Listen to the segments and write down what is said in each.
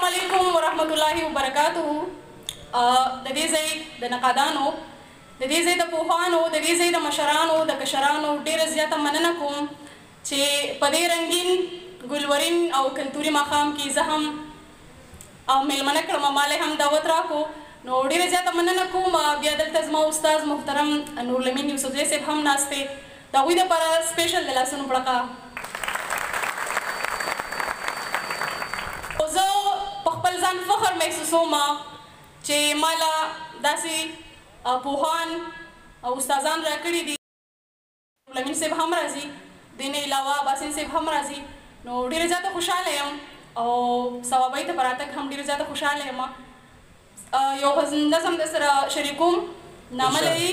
علیکم ورحمت الله وبرکاتہ. د دې ځای د نقادانو، د دې ځای د پوهانو، د دې ځای د مشرانو، د کشرانو ډېره زیاته مننه کوم چې په دې رنګین ګلورین او کلتوري ماښام کې زه هم میلمنه کړم، مالی هم دعوت راکو. نو ډېره زیاته مننه کوم. بیا دلته زما استاد محترم نورالامین یوسفزی صاحب هم ناست دی، د هغوی دپاره سپیشل د لاسونو پړقه. زه په خپل ځان فخر محسوسوم چې مالا داسې پوهان او استادان راکړي دي. نورالامین صاحب هم راځي، د نه علاوه باسین صاحب هم راځي. نو ډېره زیاته خوشحاله یم او ثوابۍ ته په راتګ هم ډېره زیاته خوشحاله یم. یو نظم در سره شریکوم، نامه لري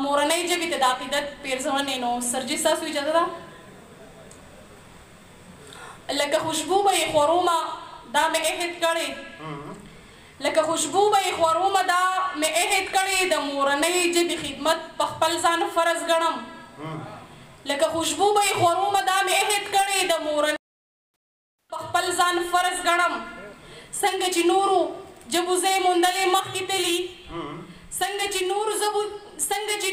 مورنۍ ژبې ته د عقیدت پیرزونې. نو سرجي ستاسو اجازه ده؟ لکه خوشبو به یې خورومه دا مې عهد کړی، لکه خوشبو به یې خورومه دا مې عهد کړی، د مورنۍ ژبې خدمت په خپل ځان فرض ګڼم. لکه خوشبو به یې خورومه دا مې عهد کړی، د مورنۍ په خپل ځان فرض ګڼم. څنګه چې نورو ژبو ځای موندلې مخکې تلي، څنګه چې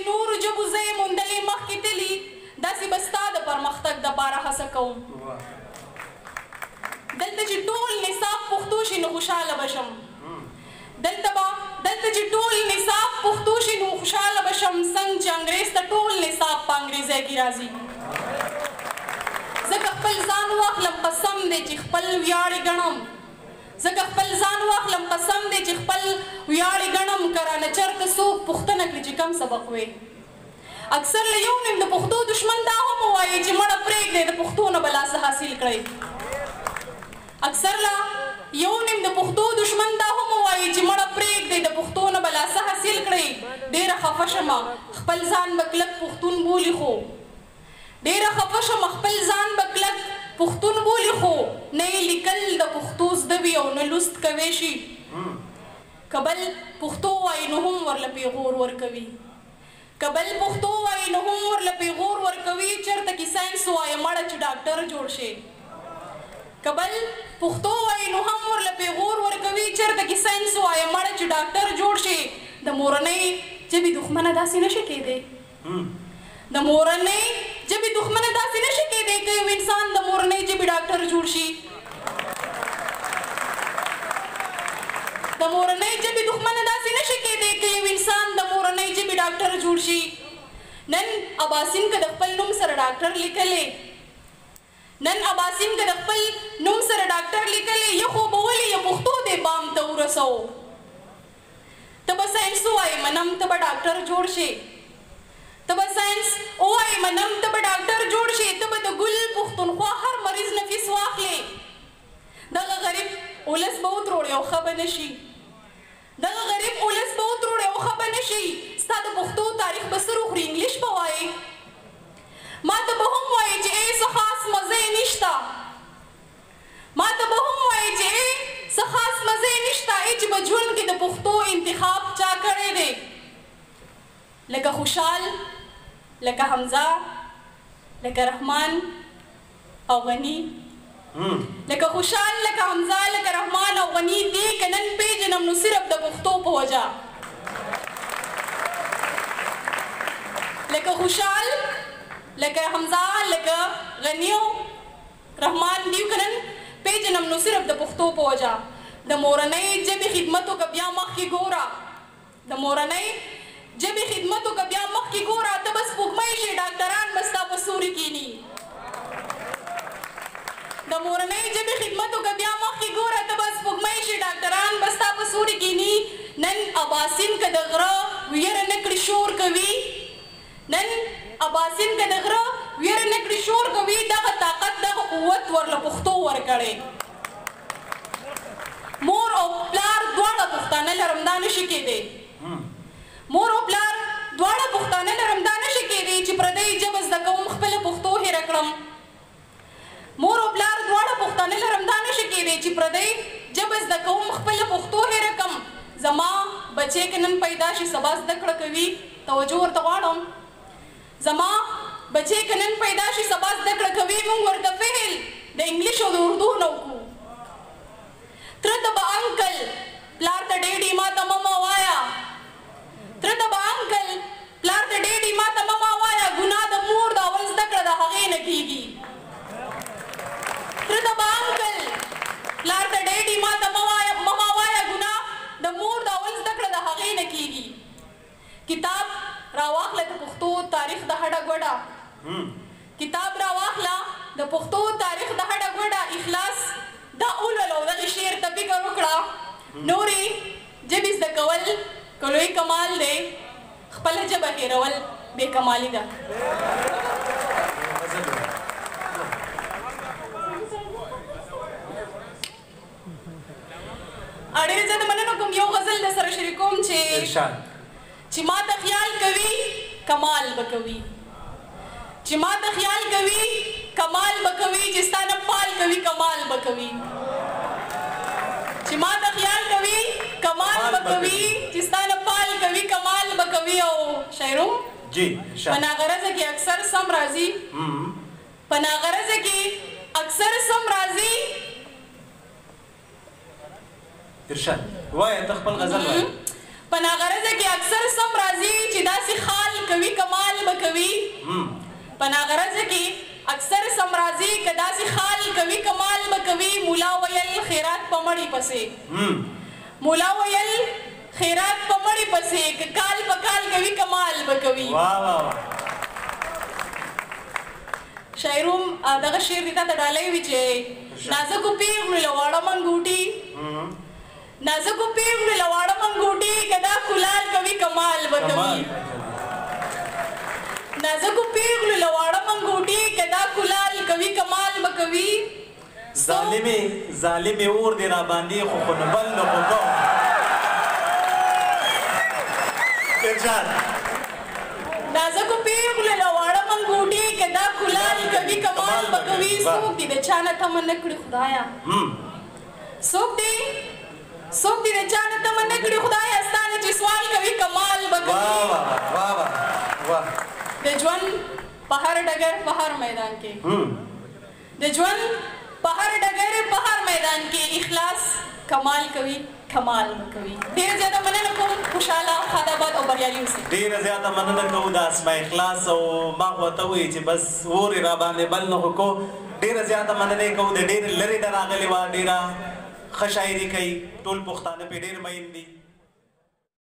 نورو ژبو ځای موندلې مخکې تلي، داسې به ستا د پرمختګ دپاره هڅه کوم. دلته چې ټول نصاب پښتو شي نو خوشحاله به شم. دلته چې ټول نصاب پښتو شي نو خوشحاله به شم، څنګه چې انګریز ته ټول نصاب په انګریزۍ کې راځي. ځکه خپل ځان واخلم قسم دی چې خپل ویاړې ګڼم، ځکه خپل ځان واخلم قسم دی چې خپل ویاړې ګڼم. که رانه چېرته څوک پوښتنه کړي چې کم سبق وی، اکثر له یو نیم د پښتو دشمن دا هم ووایي چې مړه پرېږدئ د پښتو نه به لا څه حاصل کړئ. اکثر لا یو نیم د پښتو دشمن دا هم ووایي چې مړه پرېږدئ د پښتو نه به لا څه حاصل کړئ. ډېره خفه شمه خپل ځان به کلک پښتون بولي، خو ډېره خفه شمه خپل ځان به کلک پښتون بولي، خو نه یې لیکل د پښتو زده وي او نه لوست کوی شي. که بل پښتو وایي نو هم ورله پیغور ورکوي، که بل پښتو وایي نو هم ورله پیغور ورکوي. چېرته کې ساینس وایه مړه چې ډاکټر جوړ شي، که بل پښتو وایي نو هم ورله پیغور ورکوي. چېرته کې ساینس وایه مړه چې ډاکټر جوړ شي. د مورنۍ ژبې دښمنه داسې نشي کېدی، د مورنۍ ژبې دښمنه داسې نشي کېدی که یو انسان د مورنۍ ژبې ډاکټر جوړ شي. د مورنۍ ژبې دښمنه داسې نشي کېدی که یو انسان د مورنۍ ژبې ډاکټر جوړ شي. نن اباسین که د خپل نوم سره ډاکټر لیکلی، نن اباسین که د خپل نوم سره ډاکټر لیکلی، یا خو به ولې یا پښتو دې بام ته ورسوو. ته به ساینس ووایې منم ته به ډاکټر جوړ شي، ته به ساینس ووایې منم ته به ډاکټر جوړ شي. ته به د ګل پښتونخوا هر مریض نه فیس واخلې، دغه غریب ولس به وتروړې او ښه به نه شي، دغه غریب ولس به وتروړې او ښه به نه شي. ستا د پښتو تاریخ به سر وخوري، انګلیش به وایې، ما ته به هم وایې چې ای څه خاص مزه یې نشته، ما ته به هم وایې چې ای څه خاص مزه یې نشته. ای چې په ژوند کې د پښتو انتخاب چا کړی دی، لکه خوشحال، لکه حمزه، لکه رحمان او غني، لکه خوشحال، لکه حمزه، لکه رحمان او غني. دې که نن پېژنم نو صرف د پښتو په وجه. لکه خوشحال، لکه حمزه، لکه غني او رحمان دیو که نن پېژنم نو صرف د پښتو په وجه. د مورنۍ ژبې خدمتو که بیا مخکې ګوره، د مورنۍ ژبې خدمتو که بیا مخکې ګوره. ته به سپوږمۍ شې ډاکټران به ستا په سوري کښېني. د مورنۍ ژبې خدمتو که بیا مخکې ګوره. ته به سپوږمۍ شې ډاکټران به ستا په سوري کښېني. نن اباسین که د غره ویره نه کړي شور کوي، نن اباسین که د غره ویره نه کړي شور کوي. دغه طاقت دغه قوت ورله پښتو ورکړی. مور او پلار دواړه پښتانه لرم دا نشي کېدی، مور او پلار دواړه پښتانه لرم دا نشي کېدی چې پردۍ ژبه زده کوم خپله پښتو هېره کړم. مور او پلار دواړه پښتانه لرم دا نشي کېدی چې پردۍ ژبه زده کوم خپله پښتو هېره کړم. زما بچی که نن پیدا شي سبا زده کړه کوي، توجه ورته غواړم. زما بچی که نن پیدا شي سبا زده کړه کوي، موږ ورته فعل د انګلیش او د اردو نه وکړو. تره ته به انکل پلار ته ډېډي ما ته مما وایا تره ته به انکل پلار ته ډېډي ما ته مما وایا ګناه د مور د اول زده کړه د هغې نه کېږي تره ته به انکل پلار ته ډېډي ما ته مما وایا ګناه د مور د اول زده کړه د هغې نه کېږي کتاب راواخله د پښتو تاریخ د هډه ګوډه کتاب راواخله د پښتو تاریخ د هډه ګوډه اخلاص دا اولولو دغه شعر ته فکر وکړه نورې ژبې زده کول که لوی کمال دی خپله ژبه هېرول بې کمالي ده ډېرې زه د مننه کوم یو غزل در سره شریکوم چې ما ته خیال کوي کمال به کوي چې ما ته خیال کوي کمال به کوي چې ستا نه پال کوي کمال به کوي چې ما ته خیال کوي کمال به کوي چې ستا نه پال کوي کمال به کوي او شاعرو په ناغرضه کې اکثر سم راځي په ناغرضه کې اکثر سم راځي ارشاد وایه ته خپل غزل وایه په ناغرضه کې اکثر سم راځي چې داسې خال کوي کمال به کوي په ناغرضه کې اکثر سم راځي که داسې خال کوي کمال به کوي مولا ویل خیرات په مړي پسې مولا ویل خیرات په مړي پسې که کال په کال کوي کمال به کوي شاعروم دغه شعر دې تا ته ډالۍ وي چې نازکو پیغلو له واړه منګوټي نازکو پیغلو له واړه منګوټي که دا کلال کوي کمال به کوي نازکو پیغلو له واړه منګوټي که دا کلال کوي کمال به کوي ظالمې اور دې راباندې خو خو نه بل نه خو کوم ارشاد نازکو پیغلو له واړه منګوټي که دا کلال کوي کمال به کوي څوک دې د چا نه تمه نه کړي خدایه څوک دې د چا نه تمه نه کړي خدایه ستا نه چې سوال کوي کمال به کوي د ژوند په هر ډګر په هر میدان کې د ژوند په هر ډګر په هر میدان کې اخلاص کمال کوي کمال به کوي ډېره زیاته مننه کوم خوشحاله ښاد او بریالي اوسئ ډېره زیاته مننه کوو د اسماء اخلاص او ما خو ورته ووایي چې بس اور یې راباندې بل نه خو کو ډېره زیاته مننه کوو د ډېرې لرې نه راغلې وه ډېره ښه شاعري کوي ټول پښتانه پرې ډېر مین دي